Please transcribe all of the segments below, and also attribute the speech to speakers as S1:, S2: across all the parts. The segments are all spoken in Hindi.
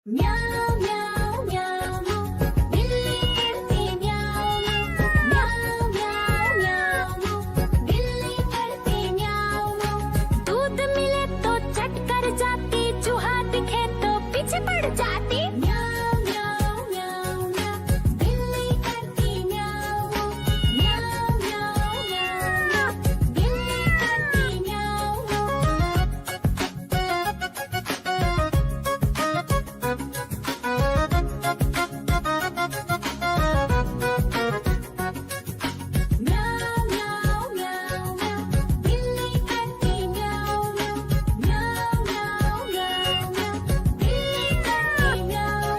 S1: म्याऊं म्याऊं म्याऊं बिल्ली करती म्याऊं म्याऊं म्याऊं म्याऊं बिल्ली करती म्याऊं। दूध मिले तो चट कर जाती, चूहा दिखे तो पीछे पड़ जाती। म्याऊं म्याऊं म्याऊं म्याऊं बिल्ली करती म्याऊं म्याऊं म्याऊं म्याऊं बिल्ली करती म्याऊं। म्याऊं म्याऊं म्याऊं म्याऊं बिल्ली करती म्याऊं म्याऊं म्याऊं म्याऊं म्याऊं बिल्ली करती म्याऊं।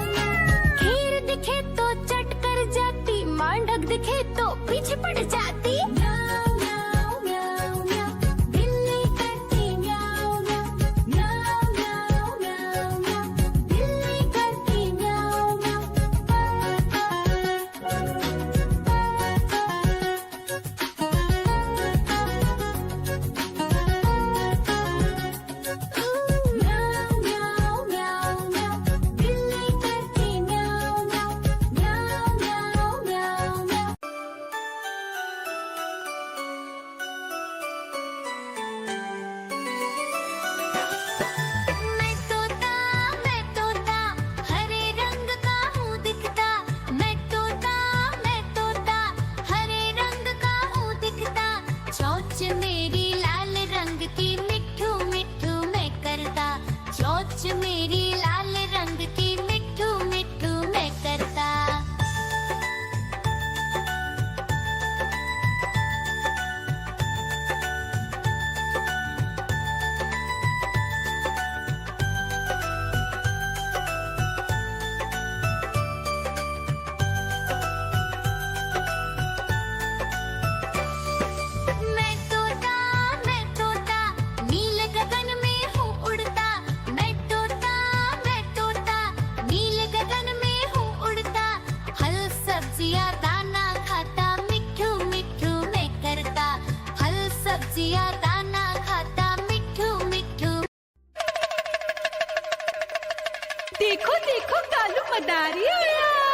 S1: खीर दिखे तो चट कर जाती, मांडक दिखे तो पीछे पड़ जाती। म्याऊं म्याऊं म्याऊं म्याऊं बिल्ली करती म्याऊं म्याऊं म्याऊं म्याऊं म्याऊं बिल्ली करती म्याऊं म्याऊं म्याऊं म्याऊं म्याऊं बिल्ली करती म्याऊं म्याऊं म्याऊं म्याऊं म्याऊं। मैं तोता हरे रंग का हूँ दिखता। मैं तोता हरे रंग का हूँ दिखता। चोंच मेरी लाल रंग की मिट्ठू मिट्ठू मैं करता। चोंच मेरी लाल रंग की मिट्ठू मिट्ठू मैं करता। मैं तोता नील गगन में हूँ उड़ता। मैं तोता नील गगन में हूँ उड़ता। फल सब्जियाँ दाना खाता, मिट्ठू मिट्ठू मैं करता। फल सब्जियाँ दाना खाता, मिट्ठू मिट्ठू।
S2: देखो देखो कालू मदारी आया।